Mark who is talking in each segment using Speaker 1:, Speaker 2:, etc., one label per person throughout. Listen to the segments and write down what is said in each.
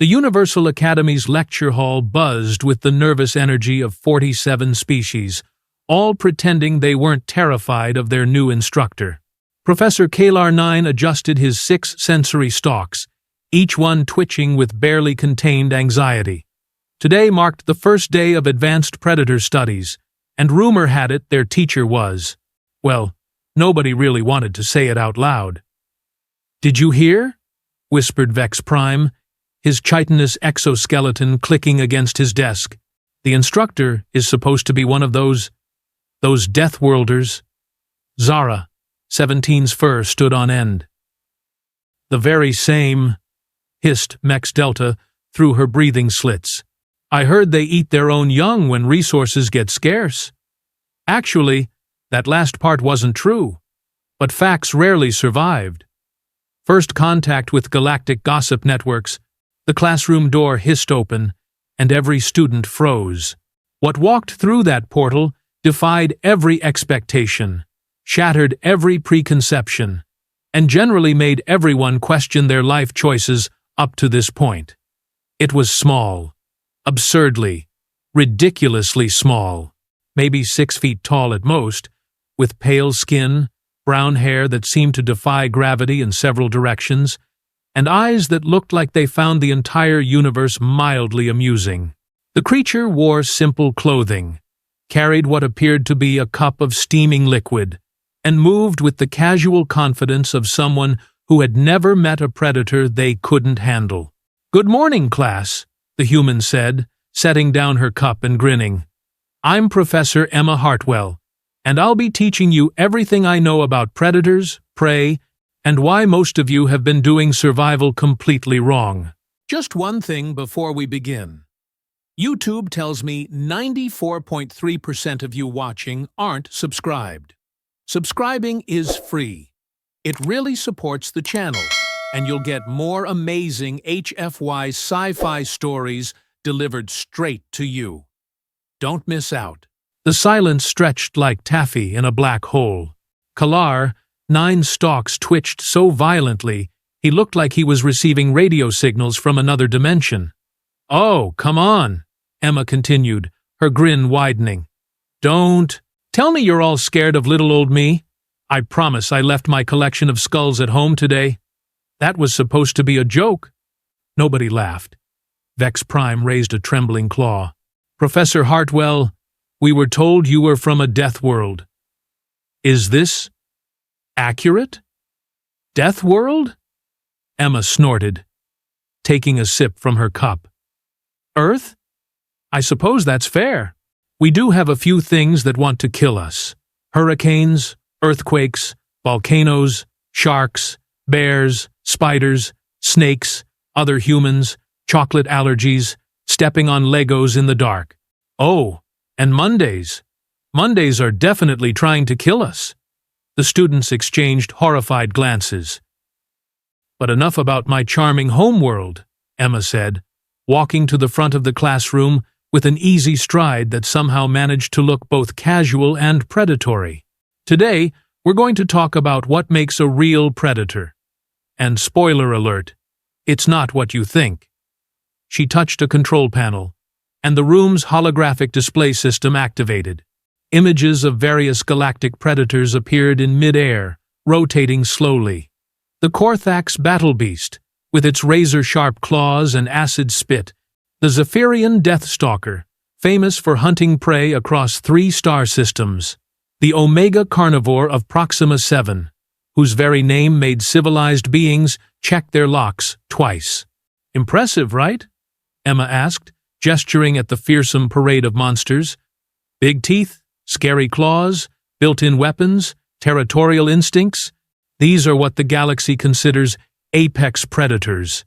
Speaker 1: The Universal Academy's lecture hall buzzed with the nervous energy of 47 species, all pretending they weren't terrified of their new instructor. Professor Kalar-9 adjusted his 6 sensory stalks, each one twitching with barely contained anxiety. Today marked the first day of advanced predator studies, and rumor had it their teacher was, well, nobody really wanted to say it out loud. "Did you hear?" whispered Vex Prime, his chitinous exoskeleton clicking against his desk. "The instructor is supposed to be one of those Deathworlders." Zara, 17's fur stood on end. "The very same," hissed Mex Delta through her breathing slits. "I heard they eat their own young when resources get scarce." Actually, that last part wasn't true, but facts rarely survived. First contact with galactic gossip networks, the classroom door hissed open, and every student froze. What walked through that portal defied every expectation, shattered every preconception, and generally made everyone question their life choices up to this point. It was small, absurdly, ridiculously small, maybe 6 feet tall at most, with pale skin, brown hair that seemed to defy gravity in several directions, and eyes that looked like they found the entire universe mildly amusing. The creature wore simple clothing, carried what appeared to be a cup of steaming liquid, and moved with the casual confidence of someone who had never met a predator they couldn't handle. "Good morning, class," the human said, setting down her cup and grinning. "I'm Professor Emma Hartwell, and I'll be teaching you everything I know about predators, prey, and why most of you have been doing survival completely wrong." Just one thing before we begin. YouTube tells me 94.3% of you watching aren't subscribed. Subscribing is free. It really supports the channel, and you'll get more amazing HFY sci-fi stories delivered straight to you. Don't miss out. The silence stretched like taffy in a black hole. Kalar-9's stalks twitched so violently he looked like he was receiving radio signals from another dimension. "Oh, come on," Emma continued, her grin widening. "Don't tell me you're all scared of little old me. I promise I left my collection of skulls at home today. That was supposed to be a joke." Nobody laughed. Vex Prime raised a trembling claw. "Professor Hartwell, we were told you were from a death world. Is this accurate? Death world?" Emma snorted, taking a sip from her cup. "Earth? I suppose that's fair. We do have a few things that want to kill us. Hurricanes, earthquakes, volcanoes, sharks, bears, spiders, snakes, other humans, chocolate allergies, stepping on Legos in the dark. Oh, and Mondays. Mondays are definitely trying to kill us." The students exchanged horrified glances. "But enough about my charming homeworld," Emma said, walking to the front of the classroom with an easy stride that somehow managed to look both casual and predatory. "Today, we're going to talk about what makes a real predator. And spoiler alert, it's not what you think." She touched a control panel, and the room's holographic display system activated. Images of various galactic predators appeared in mid-air, rotating slowly. The Korthax battle beast, with its razor-sharp claws and acid spit, the Zephyrian Deathstalker, famous for hunting prey across 3 star systems, the Omega carnivore of Proxima 7, whose very name made civilized beings check their locks twice. "Impressive, right?" Emma asked, gesturing at the fearsome parade of monsters. "Big teeth, scary claws, built-in weapons, territorial instincts. These are what the galaxy considers apex predators."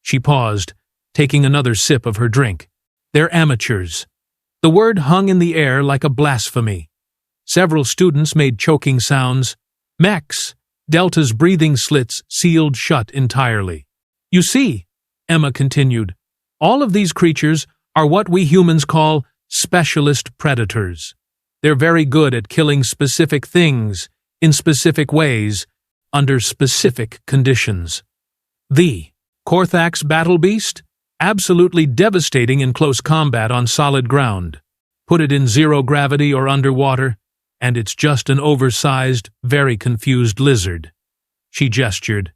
Speaker 1: She paused, taking another sip of her drink. "They're amateurs." The word hung in the air like a blasphemy. Several students made choking sounds. Mex Delta's breathing slits sealed shut entirely. "You see," Emma continued, "all of these creatures are what we humans call specialist predators. They're very good at killing specific things, in specific ways, under specific conditions. The Korthax battle beast? Absolutely devastating in close combat on solid ground. Put it in zero gravity or underwater, and it's just an oversized, very confused lizard. She gestured,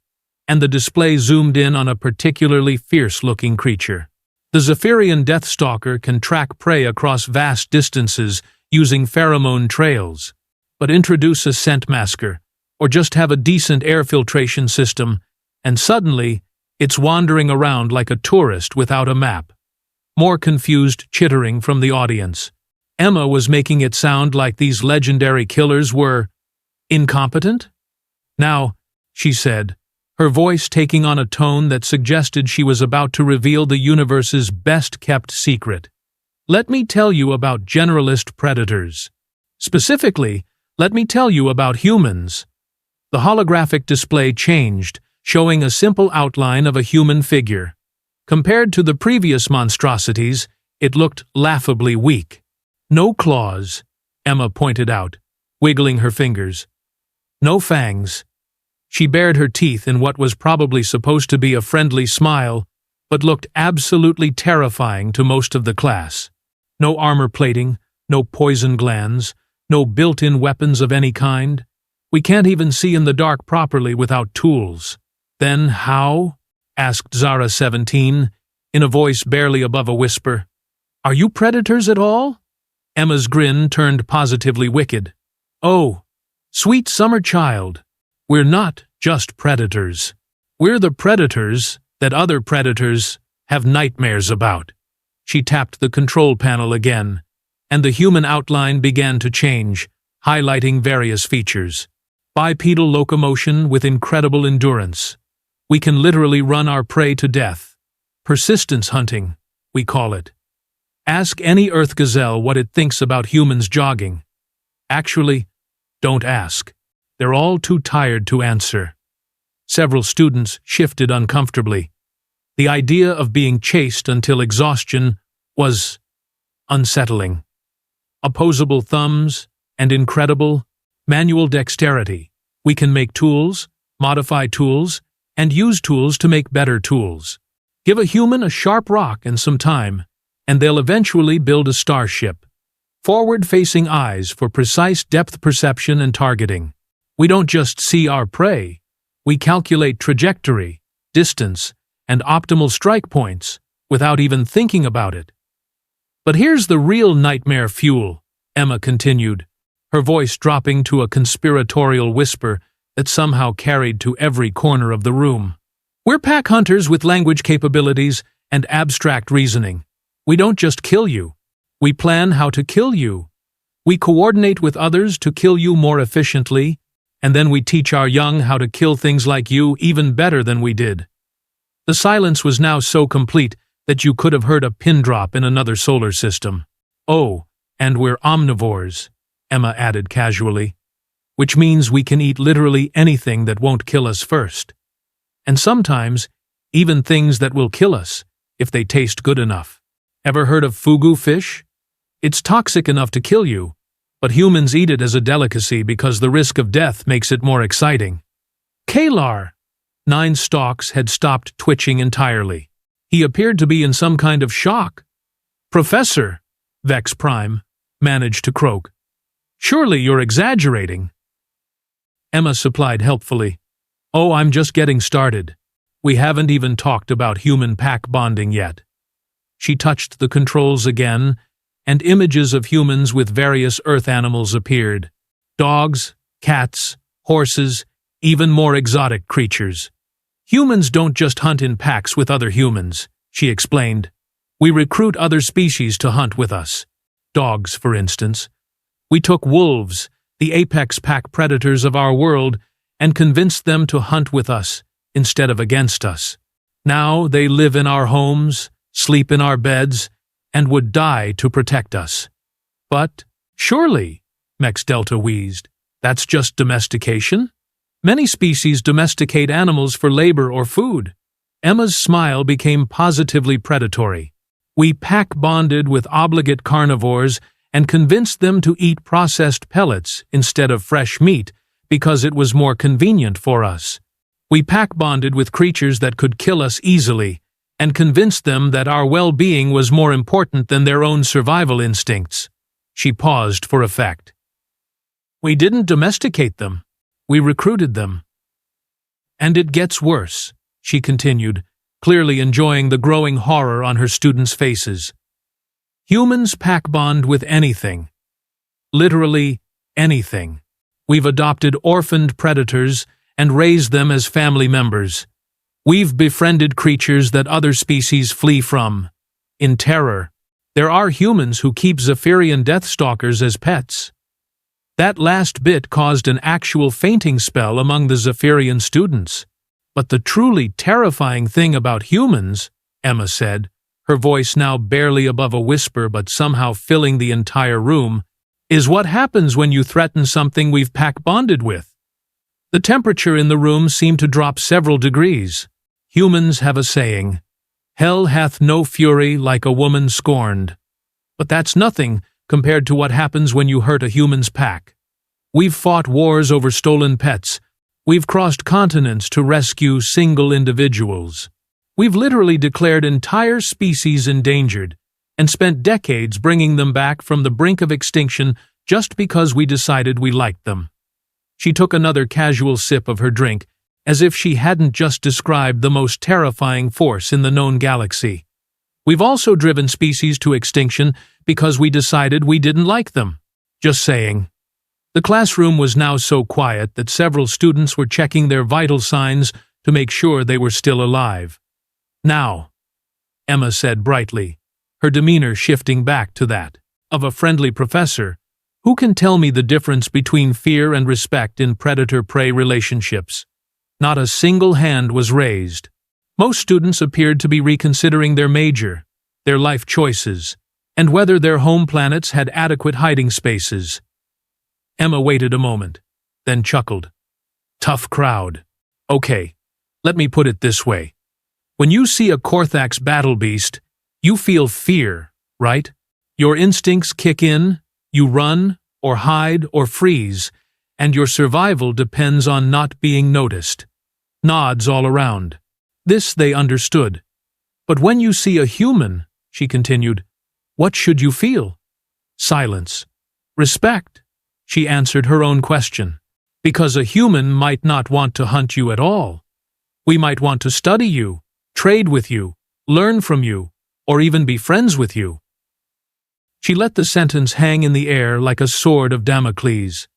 Speaker 1: and the display zoomed in on a particularly fierce-looking creature. The Zephyrian Deathstalker can track prey across vast distances using pheromone trails, but introduce a scent masker, or just have a decent air filtration system, and suddenly, it's wandering around like a tourist without a map. More confused chittering from the audience. Emma was making it sound like these legendary killers were incompetent? Now, she said, her voice taking on a tone that suggested she was about to reveal the universe's best-kept secret. Let me tell you about generalist predators. Specifically, let me tell you about humans. The holographic display changed, showing a simple outline of a human figure. Compared to the previous monstrosities, it looked laughably weak. No claws, Emma pointed out, wiggling her fingers. No fangs. She bared her teeth in what was probably supposed to be a friendly smile, but looked absolutely terrifying to most of the class. No armor plating, no poison glands, no built-in weapons of any kind. We can't even see in the dark properly without tools. Then how? Asked Zara 17, in a voice barely above a whisper. Are you predators at all? Emma's grin turned positively wicked. Oh, sweet summer child. We're not just predators. We're the predators that other predators have nightmares about. She tapped the control panel again, and the human outline began to change, highlighting various features. Bipedal locomotion with incredible endurance. We can literally run our prey to death. Persistence hunting, we call it. Ask any Earth gazelle what it thinks about humans jogging. Actually, don't ask. They're all too tired to answer. Several students shifted uncomfortably. The idea of being chased until exhaustion was unsettling. Opposable thumbs and incredible manual dexterity. We can make tools, modify tools, and use tools to make better tools. Give a human a sharp rock and some time, and they'll eventually build a starship. Forward-facing eyes for precise depth perception and targeting. We don't just see our prey, we calculate trajectory, distance, and optimal strike points without even thinking about it. But here's the real nightmare fuel, Emma continued, her voice dropping to a conspiratorial whisper that somehow carried to every corner of the room. We're pack hunters with language capabilities and abstract reasoning. We don't just kill you. We plan how to kill you. We coordinate with others to kill you more efficiently, and then we teach our young how to kill things like you even better than we did. The silence was now so complete that you could have heard a pin drop in another solar system. Oh, and we're omnivores, Emma added casually, which means we can eat literally anything that won't kill us first. And sometimes, even things that will kill us, if they taste good enough. Ever heard of fugu fish? It's toxic enough to kill you, but humans eat it as a delicacy because the risk of death makes it more exciting. Kalar! 9 Stalks had stopped twitching entirely. He appeared to be in some kind of shock. Professor, Vex Prime managed to croak. Surely you're exaggerating. Emma supplied helpfully. Oh, I'm just getting started. We haven't even talked about human pack bonding yet. She touched the controls again, and images of humans with various Earth animals appeared. Dogs, cats, horses, even more exotic creatures. Humans don't just hunt in packs with other humans, she explained. We recruit other species to hunt with us. Dogs, for instance. We took wolves, the apex pack predators of our world, and convinced them to hunt with us instead of against us. Now they live in our homes, sleep in our beds, and would die to protect us. But, surely, Mex Delta wheezed, that's just domestication? Many species domesticate animals for labor or food. Emma's smile became positively predatory. We pack-bonded with obligate carnivores and convinced them to eat processed pellets instead of fresh meat because it was more convenient for us. We pack-bonded with creatures that could kill us easily and convinced them that our well-being was more important than their own survival instincts. She paused for effect. We didn't domesticate them. We recruited them. And it gets worse, she continued, clearly enjoying the growing horror on her students' faces. Humans pack bond with anything. Literally anything. We've adopted orphaned predators and raised them as family members. We've befriended creatures that other species flee from. In terror. There are humans who keep Zephyrian Deathstalkers as pets. That last bit caused an actual fainting spell among the Zephyrian students. But the truly terrifying thing about humans, Emma said, her voice now barely above a whisper but somehow filling the entire room, is what happens when you threaten something we've pack-bonded with. The temperature in the room seemed to drop several degrees. Humans have a saying, "Hell hath no fury like a woman scorned." But that's nothing compared to what happens when you hurt a human's pack. We've fought wars over stolen pets. We've crossed continents to rescue single individuals. We've literally declared entire species endangered and spent decades bringing them back from the brink of extinction just because we decided we liked them. She took another casual sip of her drink, as if she hadn't just described the most terrifying force in the known galaxy. We've also driven species to extinction because we decided we didn't like them. Just saying. The classroom was now so quiet that several students were checking their vital signs to make sure they were still alive. Now, Emma said brightly, her demeanor shifting back to that of a friendly professor, who can tell me the difference between fear and respect in predator-prey relationships? Not a single hand was raised. Most students appeared to be reconsidering their major, their life choices, and whether their home planets had adequate hiding spaces. Emma waited a moment, then chuckled. Tough crowd. Okay, let me put it this way. When you see a Korthax battle beast, you feel fear, right? Your instincts kick in, you run, or hide, or freeze, and your survival depends on not being noticed. Nods all around. This they understood. But when you see a human, she continued, what should you feel? Silence. Respect, she answered her own question. Because a human might not want to hunt you at all. We might want to study you, trade with you, learn from you, or even be friends with you. She let the sentence hang in the air like a sword of Damocles.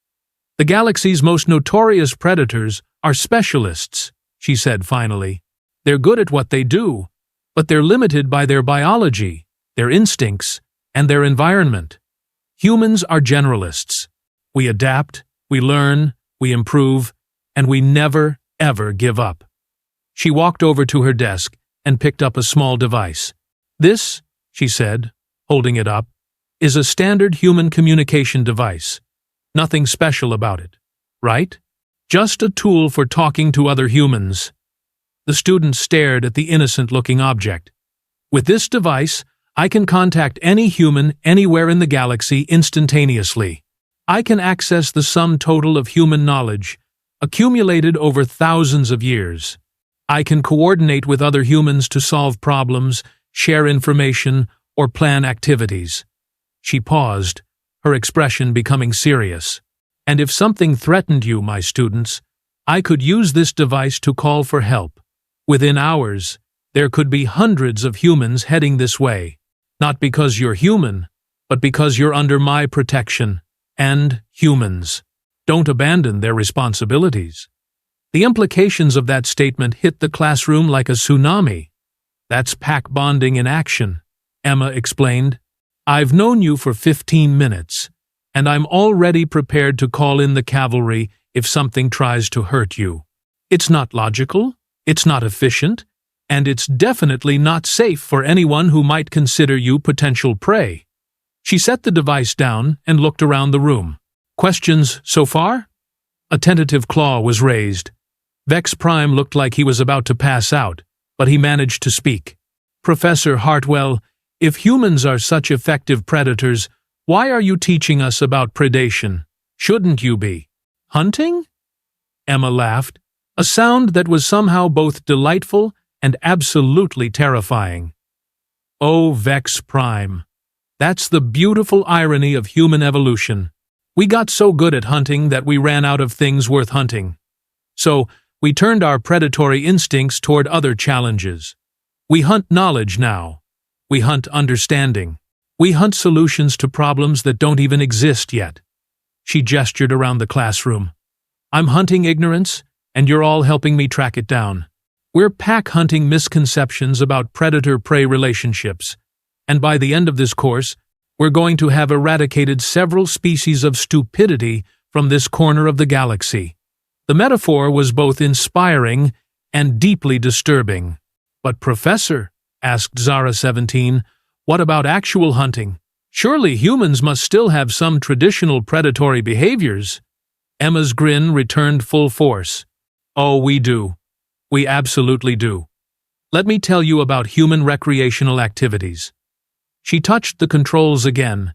Speaker 1: The galaxy's most notorious predators are specialists, she said finally. They're good at what they do, but they're limited by their biology, their instincts, and their environment. Humans are generalists. We adapt, we learn, we improve, and we never, ever give up. She walked over to her desk and picked up a small device. This, she said, holding it up, is a standard human communication device. Nothing special about it, right? Just a tool for talking to other humans. The student stared at the innocent-looking object. With this device, I can contact any human anywhere in the galaxy instantaneously. I can access the sum total of human knowledge, accumulated over thousands of years. I can coordinate with other humans to solve problems, share information, or plan activities. She paused, her expression becoming serious. And if something threatened you, my students, I could use this device to call for help. Within hours, there could be hundreds of humans heading this way. Not because you're human, but because you're under my protection. And humans don't abandon their responsibilities. The implications of that statement hit the classroom like a tsunami. That's pack bonding in action, Emma explained. I've known you for 15 minutes, and I'm already prepared to call in the cavalry if something tries to hurt you. It's not logical, it's not efficient, and it's definitely not safe for anyone who might consider you potential prey. She set the device down and looked around the room. Questions so far? A tentative claw was raised. Vex Prime looked like he was about to pass out, but he managed to speak. Professor Hartwell, if humans are such effective predators, why are you teaching us about predation? Shouldn't you be hunting? Emma laughed, a sound that was somehow both delightful and absolutely terrifying. Oh, Vex Prime. That's the beautiful irony of human evolution. We got so good at hunting that we ran out of things worth hunting. So, we turned our predatory instincts toward other challenges. We hunt knowledge now. We hunt understanding. We hunt solutions to problems that don't even exist yet. She gestured around the classroom. I'm hunting ignorance, and you're all helping me track it down. We're pack-hunting misconceptions about predator-prey relationships, and by the end of this course, we're going to have eradicated several species of stupidity from this corner of the galaxy. The metaphor was both inspiring and deeply disturbing. But Professor, asked Zara 17, what about actual hunting? Surely humans must still have some traditional predatory behaviors. Emma's grin returned full force. Oh, we do. We absolutely do. Let me tell you about human recreational activities. She touched the controls again,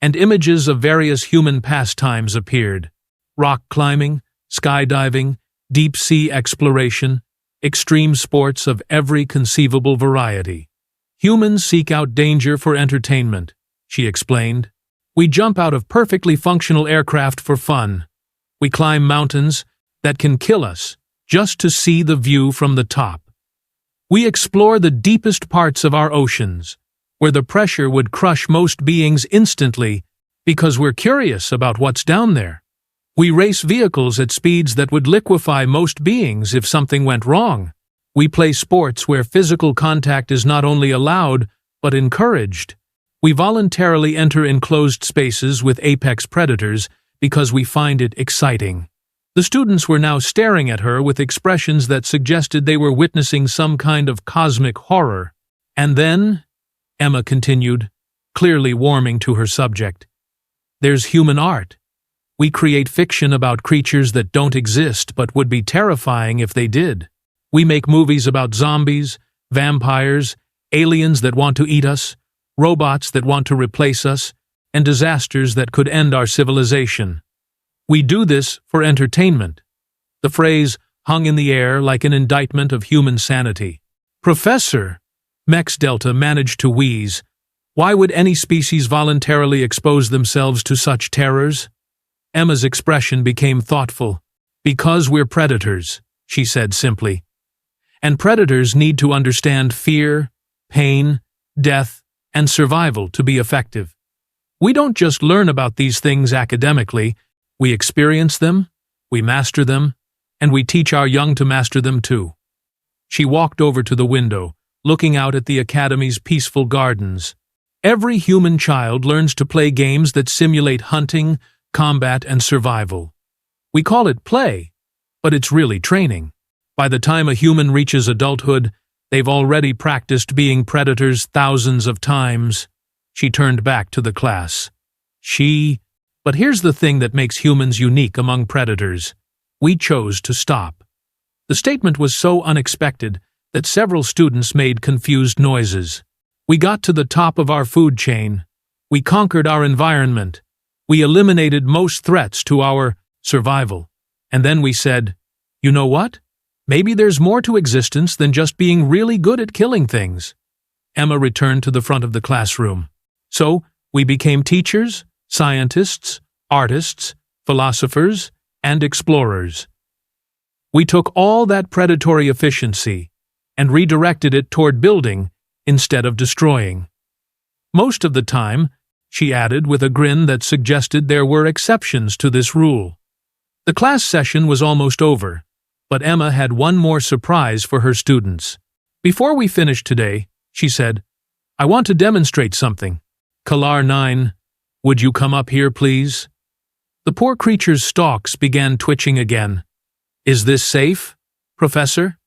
Speaker 1: and images of various human pastimes appeared. Rock climbing, skydiving, deep-sea exploration, extreme sports of every conceivable variety. Humans seek out danger for entertainment, she explained. We jump out of perfectly functional aircraft for fun. We climb mountains that can kill us just to see the view from the top. We explore the deepest parts of our oceans, where the pressure would crush most beings instantly because we're curious about what's down there. We race vehicles at speeds that would liquefy most beings if something went wrong. We play sports where physical contact is not only allowed, but encouraged. We voluntarily enter enclosed spaces with apex predators because we find it exciting. The students were now staring at her with expressions that suggested they were witnessing some kind of cosmic horror. And then, Emma continued, clearly warming to her subject, there's human art. We create fiction about creatures that don't exist but would be terrifying if they did. We make movies about zombies, vampires, aliens that want to eat us, robots that want to replace us, and disasters that could end our civilization. We do this for entertainment. The phrase hung in the air like an indictment of human sanity. Professor, Mex Delta managed to wheeze, why would any species voluntarily expose themselves to such terrors? Emma's expression became thoughtful. Because we're predators, she said simply. And predators need to understand fear, pain, death, and survival to be effective. We don't just learn about these things academically, we experience them, we master them, and we teach our young to master them too. She walked over to the window, looking out at the Academy's peaceful gardens. Every human child learns to play games that simulate hunting, combat, and survival. We call it play, but it's really training. By the time a human reaches adulthood, they've already practiced being predators thousands of times. She turned back to the class. But here's the thing that makes humans unique among predators. We chose to stop. The statement was so unexpected that several students made confused noises. We got to the top of our food chain. We conquered our environment. We eliminated most threats to our survival. And then we said, you know what? Maybe there's more to existence than just being really good at killing things. Emma returned to the front of the classroom. So, we became teachers, scientists, artists, philosophers, and explorers. We took all that predatory efficiency and redirected it toward building instead of destroying. Most of the time, she added with a grin that suggested there were exceptions to this rule. The class session was almost over, but Emma had one more surprise for her students. Before we finish today, she said, I want to demonstrate something. Kalar 9, would you come up here, please? The poor creature's stalks began twitching again. Is this safe, Professor?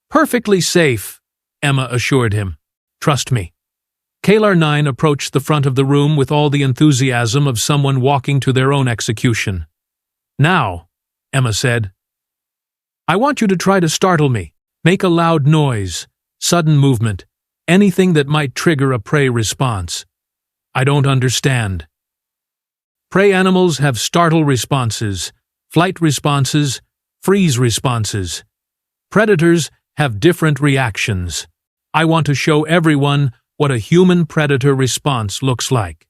Speaker 1: Perfectly safe, Emma assured him. Trust me. Kalar 9 approached the front of the room with all the enthusiasm of someone walking to their own execution. Now, Emma said, I want you to try to startle me. Make a loud noise, sudden movement, anything that might trigger a prey response. I don't understand. Prey animals have startle responses, flight responses, freeze responses. Predators have different reactions. I want to show everyone what a human predator response looks like.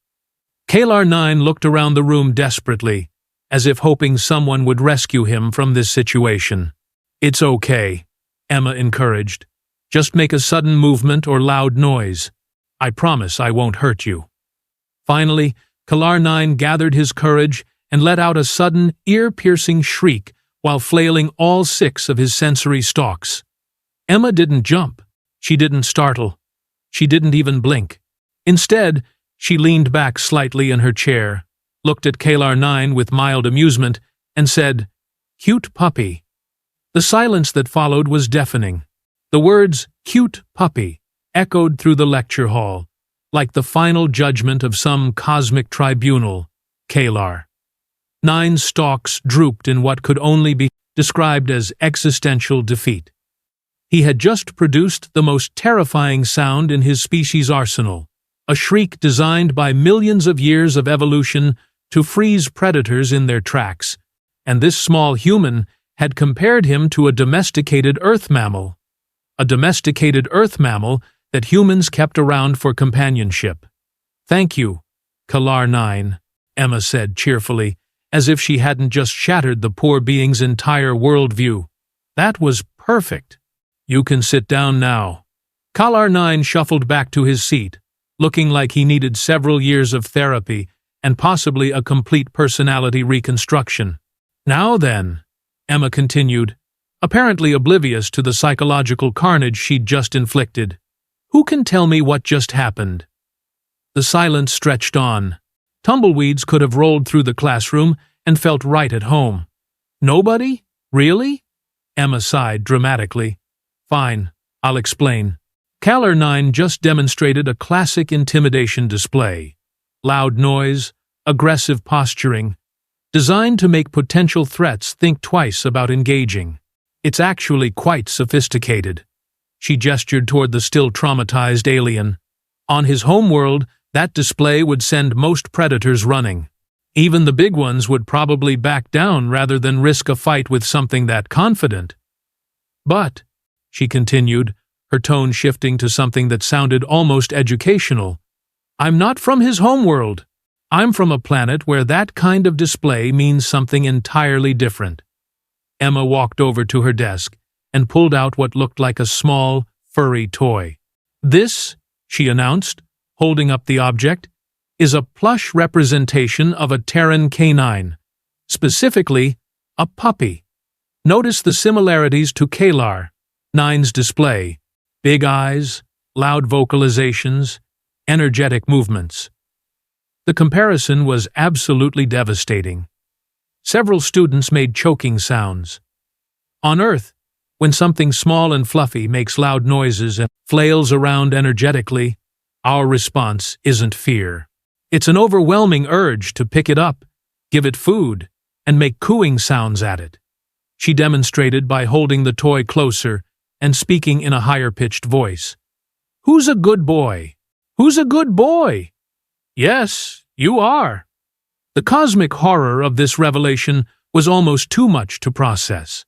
Speaker 1: Kalar 9 looked around the room desperately, as if hoping someone would rescue him from this situation. It's okay, Emma encouraged. Just make a sudden movement or loud noise. I promise I won't hurt you. Finally, Kalar 9 gathered his courage and let out a sudden, ear-piercing shriek while flailing all 6 of his sensory stalks. Emma didn't jump. She didn't startle. She didn't even blink. Instead, she leaned back slightly in her chair, looked at Kalar 9 with mild amusement, and said, "Cute puppy." The silence that followed was deafening. The words, "cute puppy," echoed through the lecture hall, like the final judgment of some cosmic tribunal. Kalar 9's stalks drooped in what could only be described as existential defeat. He had just produced the most terrifying sound in his species' arsenal, a shriek designed by millions of years of evolution to freeze predators in their tracks, and this small human had compared him to a domesticated earth mammal. A domesticated earth mammal that humans kept around for companionship. "Thank you, Kalar 9, Emma said cheerfully, as if she hadn't just shattered the poor being's entire worldview. "That was perfect. You can sit down now." Kalar 9 shuffled back to his seat, looking like he needed several years of therapy and possibly a complete personality reconstruction. "Now then," Emma continued, apparently oblivious to the psychological carnage she'd just inflicted, "who can tell me what just happened?" The silence stretched on. Tumbleweeds could have rolled through the classroom and felt right at home. "Nobody? Really?" Emma sighed dramatically. "Fine, I'll explain." Kalar 9 just demonstrated a classic intimidation display. Loud noise, aggressive posturing, designed to make potential threats think twice about engaging. It's actually quite sophisticated. She gestured toward the still traumatized alien. On his homeworld, that display would send most predators running. Even the big ones would probably back down rather than risk a fight with something that confident. "But," she continued, her tone shifting to something that sounded almost educational, "I'm not from his homeworld. I'm from a planet where that kind of display means something entirely different." Emma walked over to her desk and pulled out what looked like a small, furry toy. "This," she announced, holding up the object, "is a plush representation of a Terran canine, specifically a puppy. Notice the similarities to Kalar 9's display: big eyes, loud vocalizations, energetic movements." The comparison was absolutely devastating. Several students made choking sounds. On Earth, when something small and fluffy makes loud noises and flails around energetically, our response isn't fear. It's an overwhelming urge to pick it up, give it food, and make cooing sounds at it. She demonstrated by holding the toy closer and speaking in a higher-pitched voice. "Who's a good boy? Who's a good boy?" "Yes, you are." The cosmic horror of this revelation was almost too much to process.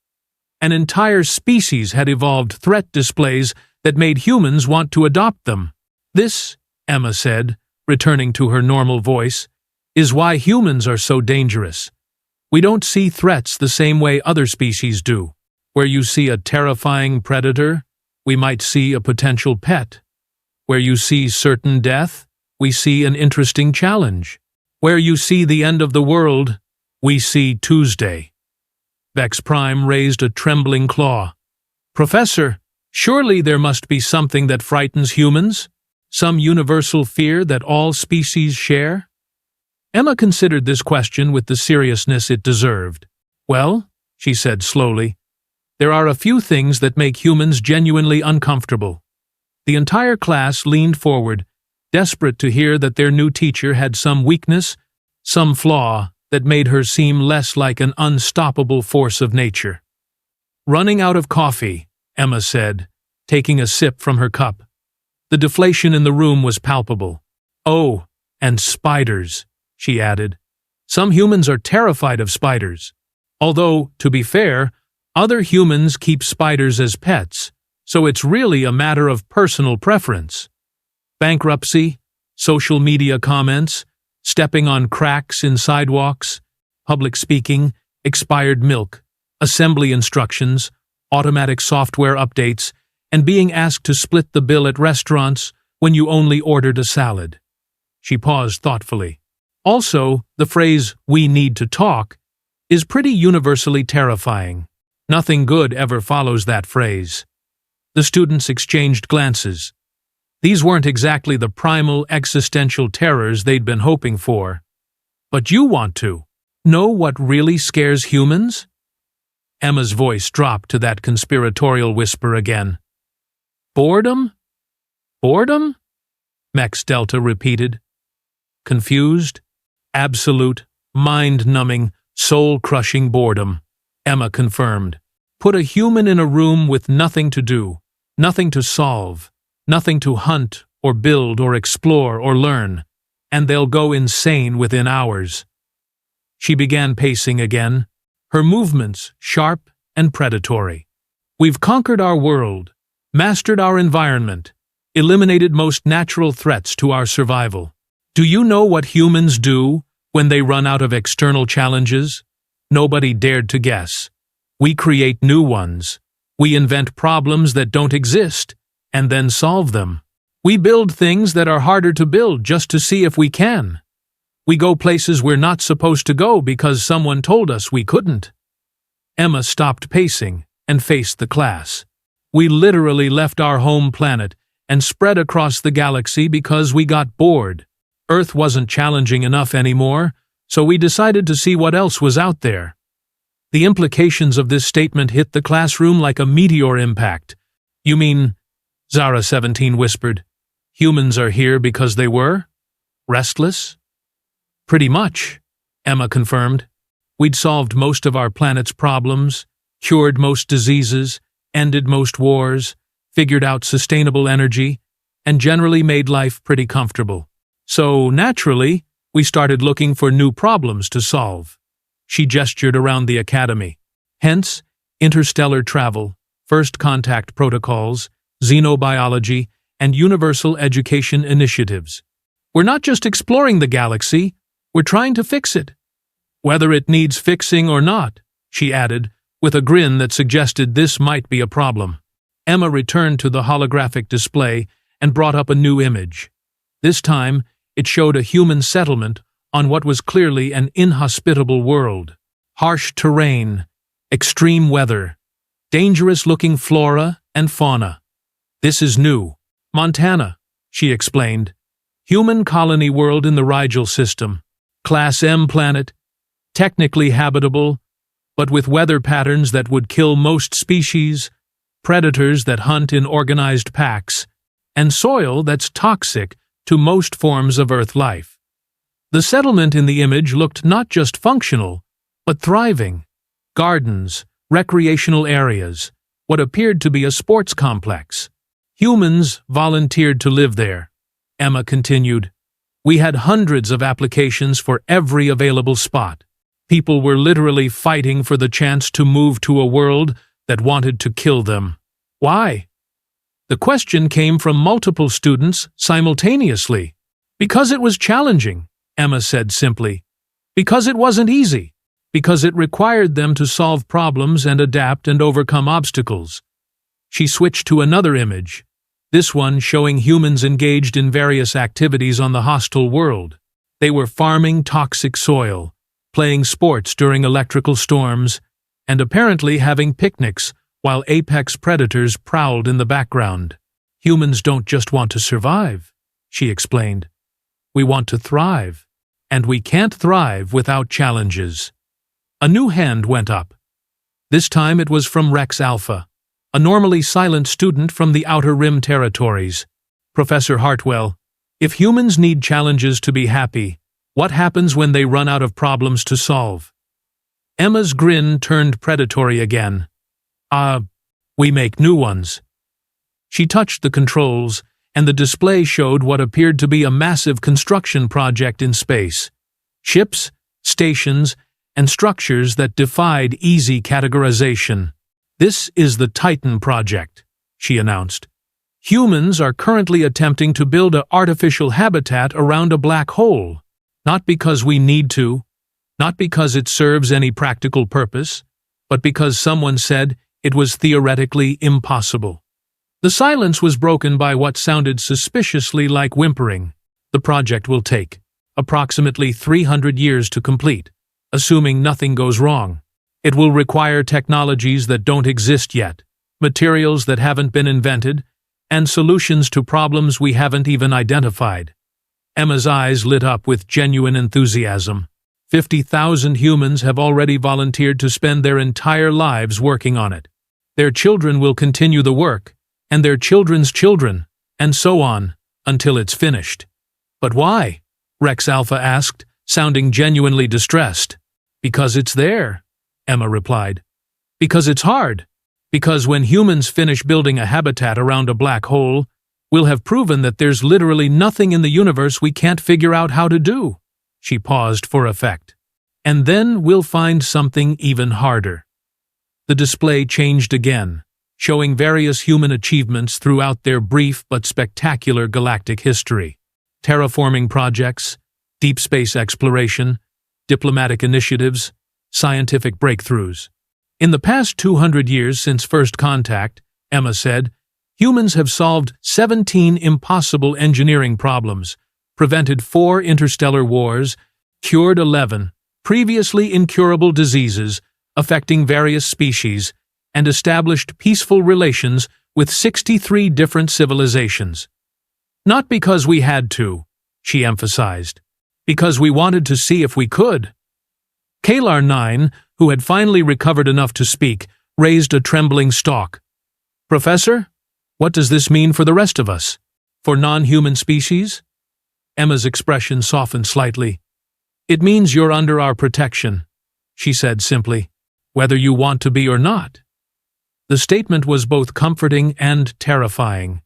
Speaker 1: An entire species had evolved threat displays that made humans want to adopt them. "This," Emma said, returning to her normal voice, "is why humans are so dangerous. We don't see threats the same way other species do. Where you see a terrifying predator, we might see a potential pet. Where you see certain death, we see an interesting challenge. Where you see the end of the world, we see Tuesday." Vex Prime raised a trembling claw. "Professor, surely there must be something that frightens humans? Some universal fear that all species share?" Emma considered this question with the seriousness it deserved. "Well," she said slowly, "there are a few things that make humans genuinely uncomfortable." The entire class leaned forward, desperate to hear that their new teacher had some weakness, some flaw that made her seem less like an unstoppable force of nature. "Running out of coffee," Emma said, taking a sip from her cup. The deflation in the room was palpable. "Oh, and spiders," she added. "Some humans are terrified of spiders. Although, to be fair, other humans keep spiders as pets, So it's really a matter of personal preference. Bankruptcy, social media comments, stepping on cracks in sidewalks, public speaking, expired milk, assembly instructions, automatic software updates, and being asked to split the bill at restaurants when you only ordered a salad. She paused thoughtfully. Also, the phrase, "we need to talk," is pretty universally terrifying. Nothing good ever follows that phrase. The students exchanged glances. These weren't exactly the primal existential terrors they'd been hoping for. But you want to know what really scares humans? Emma's voice dropped to that conspiratorial whisper again. Boredom? Boredom? Mex Delta repeated. Confused? Absolute, mind-numbing, soul-crushing boredom, Emma confirmed. Put a human in a room with nothing to do, nothing to solve, nothing to hunt or build or explore or learn, and they'll go insane within hours. She began pacing again, her movements sharp and predatory. We've conquered our world, mastered our environment, eliminated most natural threats to our survival. Do you know what humans do when they run out of external challenges? Nobody dared to guess. We create new ones. We invent problems that don't exist, and then solve them. We build things that are harder to build just to see if we can. We go places we're not supposed to go because someone told us we couldn't. Emma stopped pacing and faced the class. We literally left our home planet and spread across the galaxy because we got bored. Earth wasn't challenging enough anymore, so we decided to see what else was out there. The implications of this statement hit the classroom like a meteor impact. You mean, Zara 17 whispered, humans are here because they were? Restless? Pretty much, Emma confirmed. We'd solved most of our planet's problems, cured most diseases, ended most wars, figured out sustainable energy, and generally made life pretty comfortable. So, naturally, we started looking for new problems to solve. She gestured around the academy. Hence, interstellar travel, first contact protocols, xenobiology, and universal education initiatives. We're not just exploring the galaxy, we're trying to fix it. Whether it needs fixing or not, she added, with a grin that suggested this might be a problem. Emma returned to the holographic display and brought up a new image. This time, it showed a human settlement on what was clearly an inhospitable world. Harsh terrain, extreme weather, dangerous-looking flora and fauna. This is new. Montana, she explained. Human colony world in the Rigel system. Class M planet, technically habitable, but with weather patterns that would kill most species, predators that hunt in organized packs, and soil that's toxic to most forms of Earth life. The settlement in the image looked not just functional, but thriving. Gardens, recreational areas, what appeared to be a sports complex. Humans volunteered to live there, Emma continued. We had hundreds of applications for every available spot. People were literally fighting for the chance to move to a world that wanted to kill them. Why? The question came from multiple students simultaneously. Because it was challenging, Emma said simply. Because it wasn't easy. Because it required them to solve problems and adapt and overcome obstacles. She switched to another image, this one showing humans engaged in various activities on the hostile world. They were farming toxic soil, playing sports during electrical storms, and apparently having picnics while apex predators prowled in the background. Humans don't just want to survive, she explained. We want to thrive, and we can't thrive without challenges. A new hand went up. This time it was from Rex Alpha, a normally silent student from the Outer Rim territories. Professor Hartwell, if humans need challenges to be happy, what happens when they run out of problems to solve? Emma's grin turned predatory again. We make new ones. She touched the controls, and the display showed what appeared to be a massive construction project in space. Ships, stations, and structures that defied easy categorization. This is the Titan project, she announced. Humans are currently attempting to build an artificial habitat around a black hole. Not because we need to, not because it serves any practical purpose, but because someone said it was theoretically impossible. The silence was broken by what sounded suspiciously like whimpering. The project will take approximately 300 years to complete, assuming nothing goes wrong. It will require technologies that don't exist yet, materials that haven't been invented, and solutions to problems we haven't even identified. Emma's eyes lit up with genuine enthusiasm. 50,000 humans have already volunteered to spend their entire lives working on it. Their children will continue the work, and their children's children, and so on, until it's finished. But why? Rex Alpha asked, sounding genuinely distressed. Because it's there, Emma replied. Because it's hard. Because when humans finish building a habitat around a black hole, we'll have proven that there's literally nothing in the universe we can't figure out how to do. She paused for effect. And then we'll find something even harder. The display changed again, showing various human achievements throughout their brief but spectacular galactic history. Terraforming projects, deep space exploration, diplomatic initiatives, scientific breakthroughs. In the past 200 years since first contact, Emma said, humans have solved 17 impossible engineering problems, prevented 4 interstellar wars, cured 11 previously incurable diseases affecting various species, and established peaceful relations with 63 different civilizations. Not because we had to, she emphasized, because we wanted to see if we could. Kalar 9, who had finally recovered enough to speak, raised a trembling stalk. Professor, what does this mean for the rest of us? For non-human species? Emma's expression softened slightly. It means you're under our protection, she said simply, whether you want to be or not. The statement was both comforting and terrifying.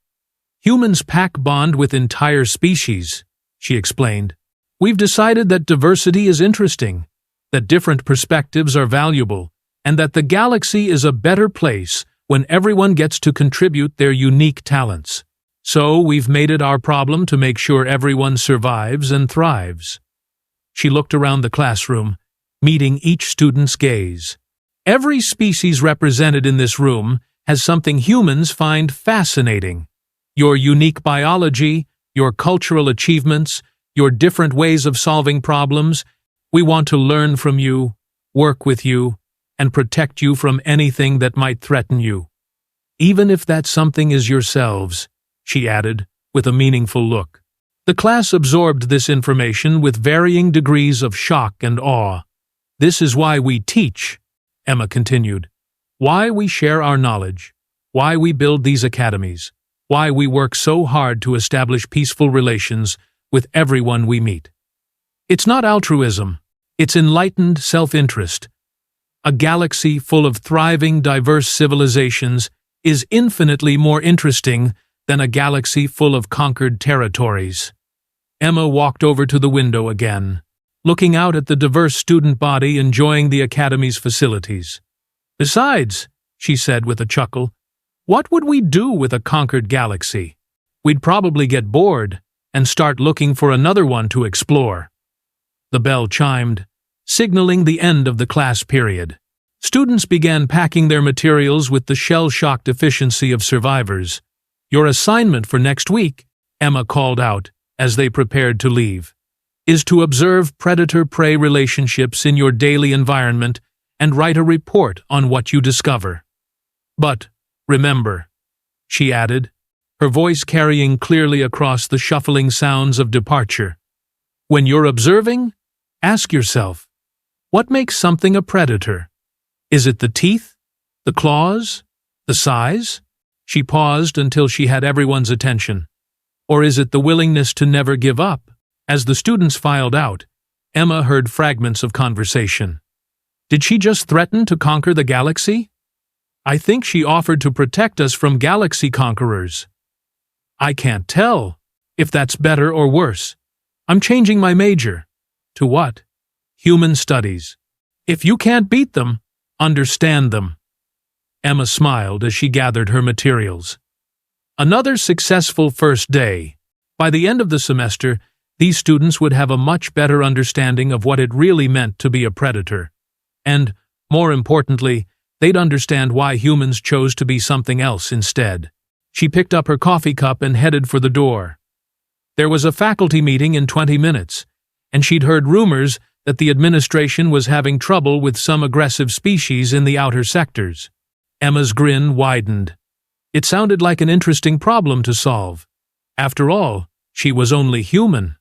Speaker 1: Humans pack bond with entire species, she explained. We've decided that diversity is interesting, that different perspectives are valuable, and that the galaxy is a better place when everyone gets to contribute their unique talents. So we've made it our problem to make sure everyone survives and thrives. She looked around the classroom, meeting each student's gaze. Every species represented in this room has something humans find fascinating. Your unique biology, your cultural achievements, your different ways of solving problems. We want to learn from you, work with you, and protect you from anything that might threaten you. Even if that something is yourselves, she added, with a meaningful look. The class absorbed this information with varying degrees of shock and awe. This is why we teach, Emma continued. Why we share our knowledge, why we build these academies, why we work so hard to establish peaceful relations with everyone we meet. It's not altruism, it's enlightened self-interest. A galaxy full of thriving, diverse civilizations is infinitely more interesting than a galaxy full of conquered territories. Emma walked over to the window again, looking out at the diverse student body enjoying the Academy's facilities. Besides, she said with a chuckle, what would we do with a conquered galaxy? We'd probably get bored and start looking for another one to explore. The bell chimed, signaling the end of the class period. Students began packing their materials with the shell-shocked efficiency of survivors. Your assignment for next week, Emma called out as they prepared to leave, is to observe predator-prey relationships in your daily environment and write a report on what you discover. But, remember, she added, her voice carrying clearly across the shuffling sounds of departure, when you're observing, ask yourself, what makes something a predator? Is it the teeth? The claws? The size? She paused until she had everyone's attention. Or is it the willingness to never give up? As the students filed out, Emma heard fragments of conversation. Did she just threaten to conquer the galaxy? I think she offered to protect us from galaxy conquerors. I can't tell if that's better or worse. I'm changing my major. To what? Human studies. If you can't beat them, understand them. Emma smiled as she gathered her materials. Another successful first day. By the end of the semester, these students would have a much better understanding of what it really meant to be a predator. And, more importantly, they'd understand why humans chose to be something else instead. She picked up her coffee cup and headed for the door. There was a faculty meeting in 20 minutes, and she'd heard rumors that the administration was having trouble with some aggressive species in the outer sectors. Emma's grin widened. It sounded like an interesting problem to solve. After all, she was only human.